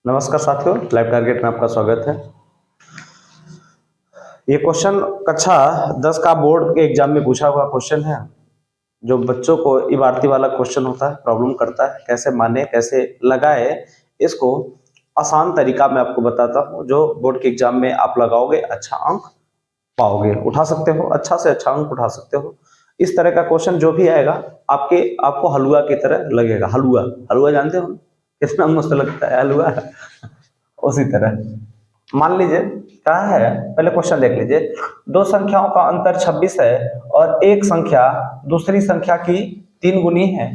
नमस्कार साथियों, live target में आपका स्वागत है। ये क्वेश्चन कक्षा 10 का बोर्ड के एग्जाम में पूछा हुआ क्वेश्चन है, जो बच्चों को इबारती वाला क्वेश्चन होता है, प्रॉब्लम करता है, कैसे माने कैसे लगाए, इसको आसान तरीका मैं आपको बताता हूँ, जो बोर्ड के एग्जाम में आप लगाओगे अच्छा अंक पाओगे, उठा सकते हो, अच्छा से अच्छा अंक उठा सकते हो। इस तरह का क्वेश्चन जो भी आएगा आपको हलवा की तरह लगेगा। हलवा हलवा जानते हो कितना मस्त लगता है हलवा। उसी तरह मान लीजिए क्या है, पहले क्वेश्चन देख लीजिए। दो संख्याओं का अंतर 26 है और एक संख्या दूसरी संख्या की 3 गुनी है,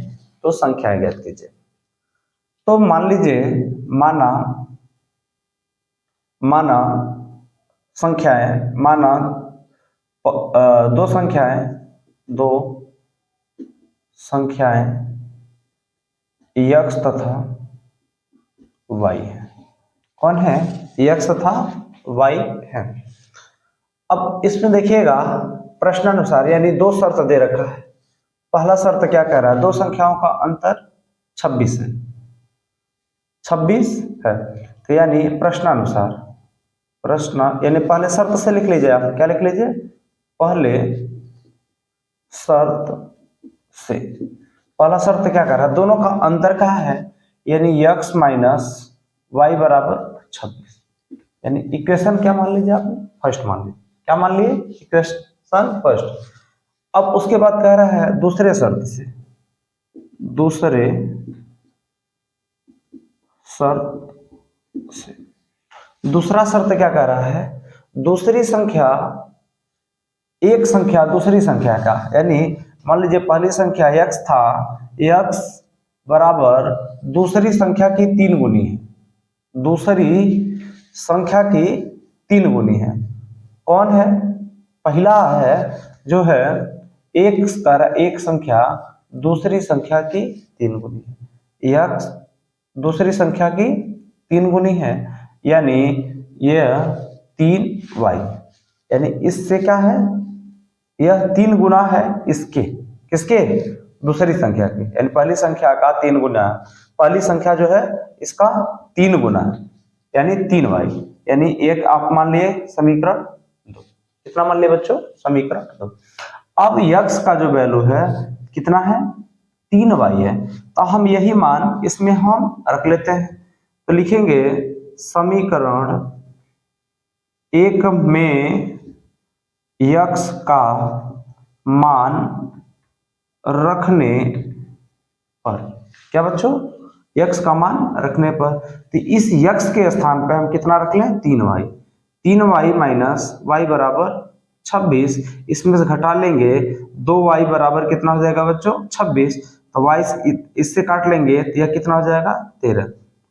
तो संख्याएं ज्ञात कीजिए। तो मान लीजिए माना माना संख्याएं माना दो संख्याएं x तथा y है। कौन है? x तथा y है। अब इसमें देखिएगा प्रश्नानुसार यानी दो शर्त दे रखा है। पहला शर्त क्या कह रहा है? दो संख्याओं का अंतर 26 है, 26 है, तो यानी प्रश्नानुसार यानी पहले शर्त से लिख लीजिए। आप क्या लिख लीजिए? पहले शर्त से। पहला शर्त क्या कर रहा है? दोनों का अंतर क्या है, यानी x माइनस वाई बराबर 26। यानी इक्वेशन क्या मान लीजिए आपने? फर्स्ट मान लीजिए। क्या मान लिए? Equation first. अब उसके बाद कह रहा है दूसरे शर्त से। दूसरा शर्त क्या कह रहा है? एक संख्या दूसरी संख्या का, यानी मान लीजिए पहली संख्या x था, x बराबर दूसरी संख्या की 3 गुनी है, दूसरी संख्या की 3 गुनी है। कौन है? पहला है जो है एक संख्या दूसरी संख्या की 3 गुनी है। x दूसरी संख्या की 3 गुनी है, यानी यह 3y, यानी इससे क्या है? यह 3 गुना है इसके, किसके? दूसरी संख्या के, यानी पहली संख्या का 3 गुना। पहली संख्या जो है इसका 3 गुना, यानी 3y, यानी एक आप मान लिए समीकरण 2। कितना मान लिए बच्चों? समीकरण 2। अब x का जो वैल्यू है कितना है? 3y है, तो हम यही मान इसमें हम रख लेते हैं। तो लिखेंगे समीकरण 1 में x का मान रखने पर, क्या बच्चों? x का मान रखने पर, तो इस x के स्थान पर हम कितना रख लें? 3y। 3y माइनस y बराबर 26, इसमें से घटा लेंगे 2y बराबर कितना हो जाएगा बच्चों? 26। तो y इससे काट लेंगे तो यह कितना हो जाएगा? 13।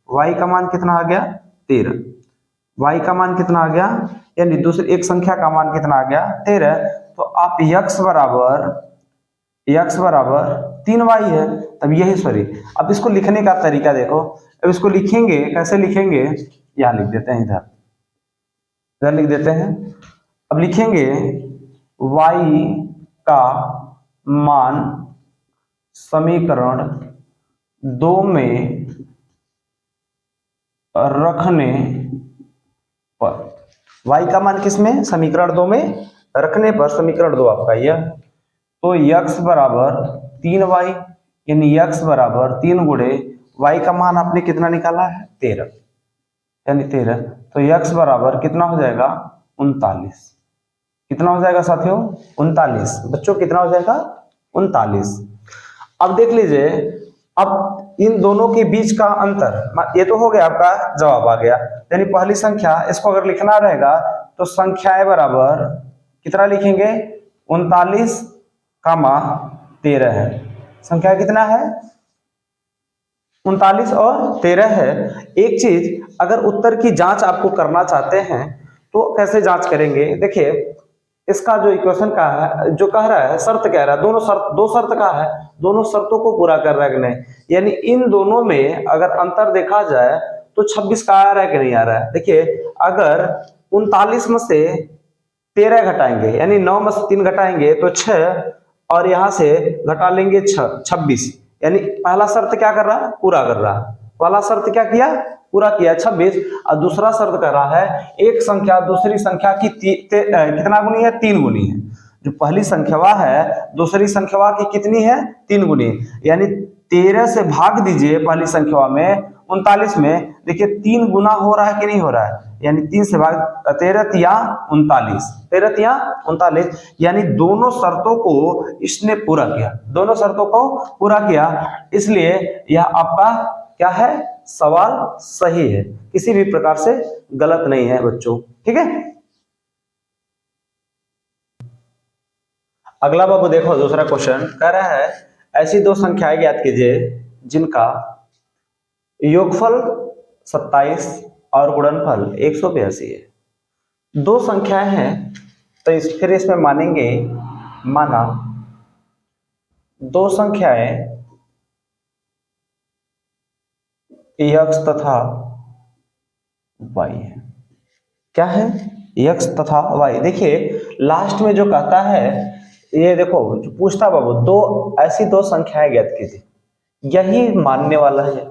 y का मान कितना आ गया? 13। y का मान कितना आ गया? यानी दूसरी एक संख्या का मान कितना आ गया? 13। तो आप x बराबर 3y है, तब यही सॉरी। अब इसको लिखने का तरीका देखो। अब इसको लिखेंगे, कैसे लिखेंगे? यहां लिख देते हैं, इधर लिख देते हैं। अब लिखेंगे y का मान समीकरण 2 में रखने पर, y का मान किसमें? समीकरण 2 में रखने पर, समीकरण 2 आपका यह। तो x बराबर 3y, यानी x बराबर 3 गुणे y का मान आपने कितना निकाला है? 13, यानी 13। तो x बराबर कितना हो जाएगा? 39। कितना हो जाएगा साथियों? 39। बच्चों कितना हो जाएगा? 39। अब देख लीजिए, अब इन दोनों के बीच का अंतर, ये तो हो गया, आपका जवाब आ गया। यानी पहली संख्या, इसको अगर लिखना रहेगा तो संख्याएं बराबर कितना लिखेंगे? 39 कामा 13 है। संख्या कितना है? 39 और 13 है। एक चीज, अगर उत्तर की जांच आपको करना चाहते हैं तो कैसे जांच करेंगे? देखिए, इसका जो इक्वेशन का है, जो कह रहा है, शर्त कह रहा है, दो शर्त का है, दोनों शर्तों को पूरा कर रहा है कि नहीं, यानी इन दोनों में अगर अंतर देखा जाए तो 26 का आ रहा है कि नहीं आ रहा है? देखिए, अगर 39 में से 13 घटाएंगे, यानी 9 में से 3 घटाएंगे तो 6, और यहां से घटा लेंगे 26, यानी पहला शर्त क्या कर रहा है? पूरा कर रहा है। पहला शर्त क्या किया? पूरा किया 26, और दूसरा शर्त कर रहा है एक संख्या दूसरी संख्या की कितना गुनी है, 3 गुनी है। जो पहली संख्या है दूसरी संख्या की कितनी है, 3 गुनी, यानी 13 से भाग दीजिए पहली संख्या में 39 में, देखिए 3 गुना हो रहा है कि नहीं हो रहा है, यानी 3 से भाग 13 तिया 39, 13 तिया 39, यानी दोनों शर्तों को इसने पूरा किया, दोनों शर्तों को पूरा किया, इसलिए यह आपका क्या है, सवाल सही है, किसी भी प्रकार से गलत नहीं है बच्चों। ठीक है, अगला बाबू देखो, दूसरा क्वेश्चन कह रहा है ऐसी दो संख्याएं ज्ञात कीजिए जिनका योगफल 27 और गुणनफल 182 है। दो संख्याएं हैं तो फिर इसमें मानेंगे, माना दो संख्याएं x तथा y है। क्या है, x तथा y। देखिए लास्ट में जो कहता है, ये देखो जो पूछता बाबू, दो ऐसी दो संख्याएं ज्ञात कीजिए, यही मानने वाला है,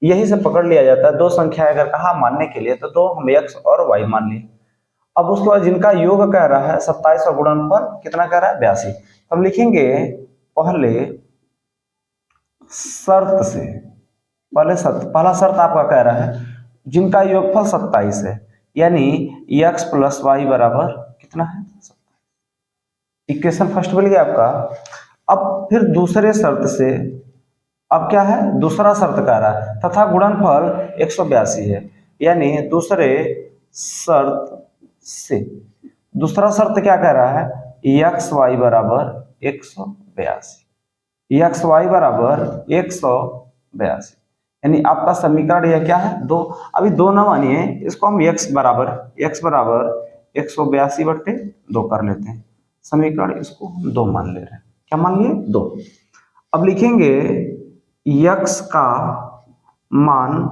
यही से पकड़ लिया जाता है। दो संख्याएं अगर कहा मानने के लिए तो दो हम x और y मान लिए। अब उसके बाद जिनका योग कह रहा है 27 और गुणनफल कितना कह रहा है, 82। हम लिखेंगे पहले शर्त से, पहला शर्त आपका कह रहा है जिनका योगफल 27 है, यानी x प्लस वाई बराबर कितना है, 27। इक्वेशन फर्स्ट बन गया आपका। अब फिर दूसरे शर्त से, अब क्या है, दूसरा शर्त कह रहा है तथा गुणनफल 182 है, यानी दूसरे शर्त से, दूसरा शर्त क्या कह रहा है, एक्स वाई बराबर 182, एक्स वाई बराबर 182, यानी आपका समीकरण यह क्या है, दो। अभी दो ना मानिए, इसको हम x बराबर 182/2 कर लेते हैं, समीकरण इसको हम 2 मान ले रहे हैं। क्या मान लिए, 2। अब लिखेंगे x का मान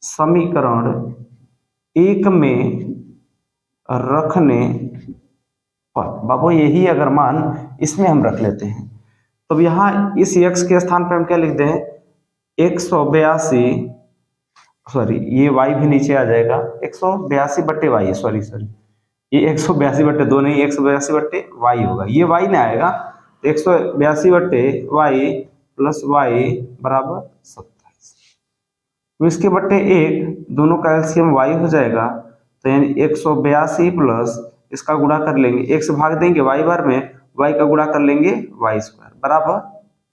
समीकरण 1 में रखने पर, बाबू यही अगर मान इसमें हम रख लेते हैं तो यहाँ इस x के स्थान पे हम क्या लिख दें, 182, सॉरी ये y भी नीचे आ जाएगा, 182/y, सॉरी ये 182/2 नहीं, 182/y होगा, ये y ना आएगा, 182/y प्लस y बराबर 27, तो इसके बट्टे 1, दोनों का एलसीएम y हो जाएगा, तो यानी 182 प्लस इसका गुणा कर लेंगे, 1 से भाग देंगे y बार में, y का गुणा कर लेंगे y स्क्वायर बराबर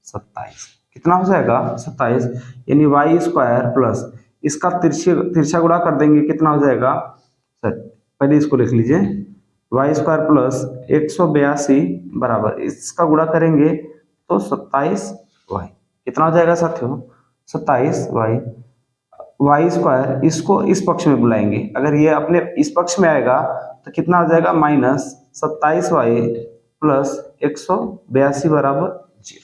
27, कितना हो जाएगा 27, यानी y स्क्वायर प्लस इसका तिरछा गुणा कर देंगे, कितना हो जाएगा, सर पहले इसको लिख लीजिए, y स्क्वायर प्लस 182 बराबर इसका गुणा करेंगे तो 27y, कितना हो जाएगा साथियों, 27y, वाई स्क्वायर इसको इस पक्ष में बुलाएंगे, अगर ये अपने इस पक्ष में आएगा तो कितना हो जाएगा, -27y प्लस 182 बराबर 0,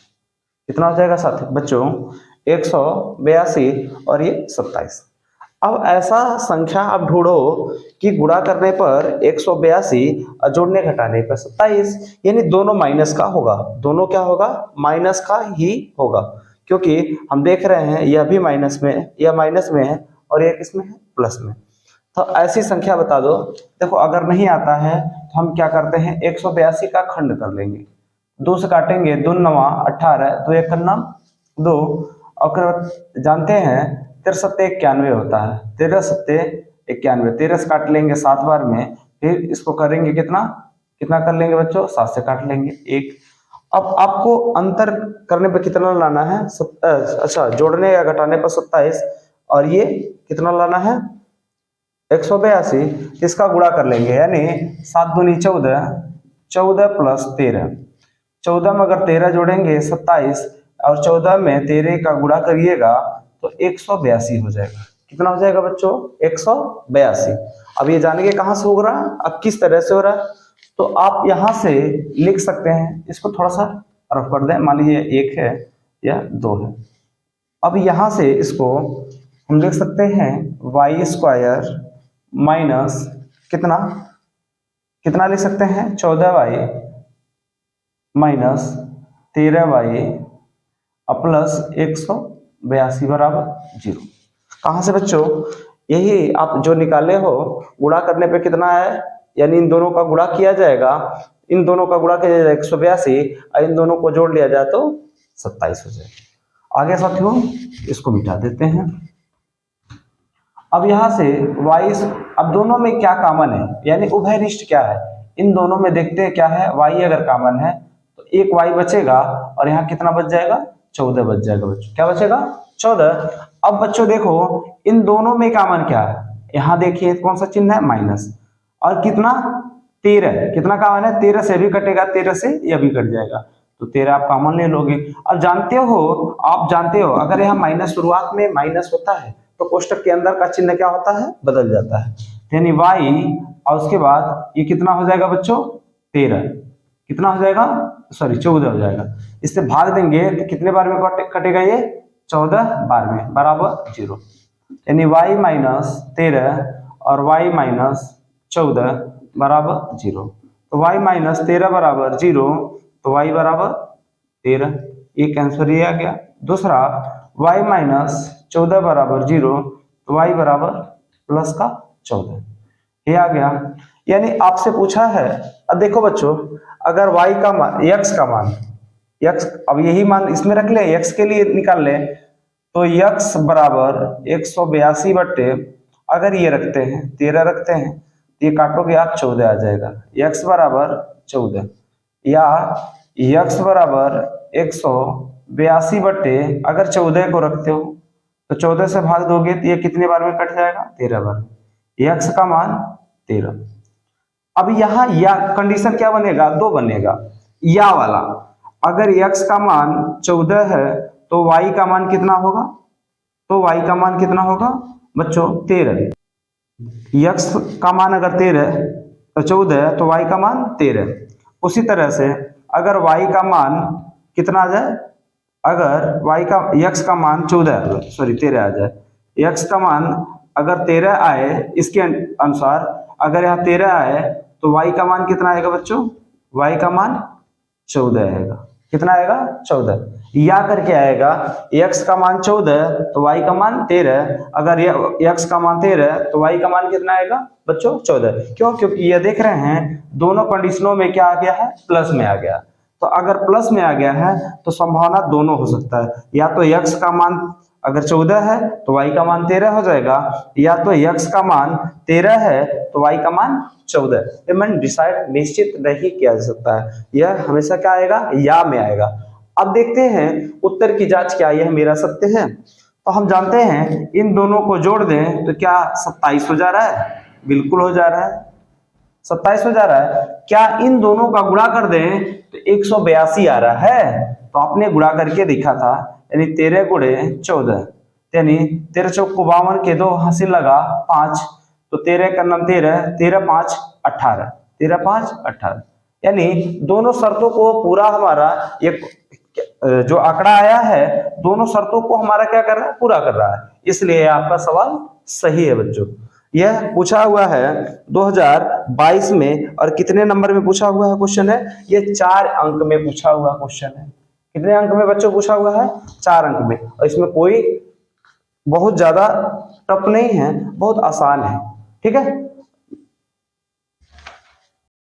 कितना हो जाएगा साथियों बच्चों, 182 और ये 27। अब ऐसा संख्या आप ढूंढो कि गुणा करने पर 182 और जोड़ने घटाने पर 27, यानी दोनों माइनस का होगा, दोनों क्या होगा, माइनस का ही होगा, क्योंकि हम देख रहे हैं यह भी माइनस में, यह माइनस में है और यह किसमें है, प्लस में। तो ऐसी संख्या बता दो। देखो अगर नहीं आता है तो हम क्या करते हैं, 182 का खंड कर लेंगे, 2 से काटेंगे, 2 9 18, 2 1 2, और जानते हैं 13 7 91 होता है, 13 7 91, 13 से काट लेंगे 7 बार में, फिर इसको करेंगे कितना कितना कर लेंगे बच्चों, 7 से काट लेंगे 1। अब आपको अंतर करने पर कितना लाना है, अच्छा जोड़ने या घटाने पर 27, और ये कितना लाना है 182, इसका गुणा कर लेंगे, यानी 7 दूनी 14, 14 प्लस 13, 14 में अगर 13 जोड़ेंगे 27, और 14 में 13 का गुणा करिएगा तो 182 हो जाएगा, कितना हो जाएगा बच्चों, 182। अब ये जानेंगे कहाँ से हो रहा है, अब किस तरह से हो रहा है, तो आप यहां से लिख सकते हैं, इसको थोड़ा सा रफ कर दें, मान लीजिए 1 है या 2 है। अब यहां से इसको हम लिख सकते हैं वाई स्क्वायर माइनस कितना कितना लिख सकते हैं, 14y माइनस 13y प्लस 182 बराबर 0। कहाँ से बच्चों? यही आप जो निकाले हो, गुणा करने पे कितना है, यानी इन दोनों का गुणा किया जाएगा, इन दोनों का गुणा किया जाएगा 182 और इन दोनों को जोड़ लिया जाए तो 27 हो जाएगा। आगे साथियों इसको मिटा देते हैं। अब यहां से y, अब दोनों में क्या कॉमन है, यानी उभयनिष्ठ क्या है, इन दोनों में देखते हैं क्या है। y अगर कॉमन है तो एक y बचेगा और यहाँ कितना बच जाएगा, 14 बच जाएगा बच्चों। क्या बचेगा? 14। अब बच्चों देखो इन दोनों में कॉमन क्या है, यहाँ देखिए कौन सा चिन्ह है, माइनस, और कितना 13, कितना कॉमन है, 13 से भी कटेगा, 13 से यह भी कट जाएगा, तो 13 आप कॉमन ले लोगे। अब जानते हो, आप जानते हो अगर यहाँ माइनस शुरुआत में माइनस होता है तो कोष्टक के अंदर का चिन्ह क्या होता है, बदल जाता है, यानी y, और उसके बाद ये कितना हो जाएगा बच्चों, 13, कितना हो जाएगा, सॉरी 14 हो जाएगा। इससे भाग देंगे तो कितने बार में कटेगा, ये 14 बार में, बराबर 0, यानी y माइनस 13 और y माइनस 14 बराबर 0। तो y माइनस 13 बराबर 0, तो y बराबर 13, एक आंसर ये आ गया। दूसरा y माइनस 14 बराबर 0, तो y बराबर प्लस का 14, ये आ गया। यानी आपसे पूछा है, अब देखो बच्चों अगर y का मान, x का मान, x अब यही मान इसमें रख ले, x के लिए निकाल ले, तो x बराबर 182 बट्टे, अगर ये रखते हैं 13 रखते हैं, ये काटोगे आप 14 आ जाएगा, x बराबर 14, या x बराबर 182 बट्टे, अगर 14 को रखते हो तो 14 से भाग दोगे तो ये कितने बार में कट जाएगा, 13 बार, x का मान 13। अब यहाँ या कंडीशन क्या बनेगा, 2 बनेगा, या वाला, अगर x का मान 14 है तो y का मान कितना होगा, तो y का मान कितना होगा बच्चों, 13, x का मान अगर 13 तो 14 तो y का मान 13। उसी तरह से अगर y का मान कितना आ जाए, अगर y का, x का मान 14 सॉरी 13 आ जाए, x का मान अगर 13 आए, इसके अनुसार अगर यहाँ 13 आए तो y का मान कितना आएगा बच्चों, y का मान 14 आएगा, कितना आएगा 14, या करके आएगा, x का मान 14 तो y का मान 13, अगर x का मान 13 तो y का मान कितना आएगा बच्चों 14, क्यों, क्योंकि ये देख रहे हैं दोनों कंडीशनों में क्या आ गया है, प्लस में आ गया। तो अगर प्लस में आ गया है तो संभावना दोनों हो सकता है, या तो x का मान अगर 14 है तो y का मान 13 हो जाएगा, या तो x का मान 13 है तो y का मान 14, ये मन डिसाइड निश्चित नहीं किया जा सकता है, यह हमेशा क्या आएगा, या में आएगा। अब देखते हैं उत्तर की जांच क्या यह मेरा सत्य है, तो हम जानते हैं इन दोनों को जोड़ दें तो क्या 27 हो जा रहा है, बिल्कुल हो जा रहा है, 27 हो जा रहा है। क्या इन दोनों का गुणा कर दें तो 182 आ रहा है, तो आपने गुणा करके देखा था, यानी 13 गुणे 14, यानी 13 चौक 52 के 2 हासिल लगा 5, तो 13 का नाम 13, 13 5 18, 13 5 18, यानी दोनों शर्तों को पूरा हमारा एक जो आंकड़ा आया है, दोनों शर्तों को हमारा क्या कर रहा है, पूरा कर रहा है, इसलिए आपका सवाल सही है बच्चों। यह पूछा हुआ है 2022 में, और कितने नंबर में पूछा हुआ है क्वेश्चन है, ये 4 अंक में पूछा हुआ क्वेश्चन है। कितने अंक में बच्चों पूछा हुआ है, 4 अंक में, और इसमें कोई बहुत ज्यादा टफ नहीं है, बहुत आसान है, ठीक है।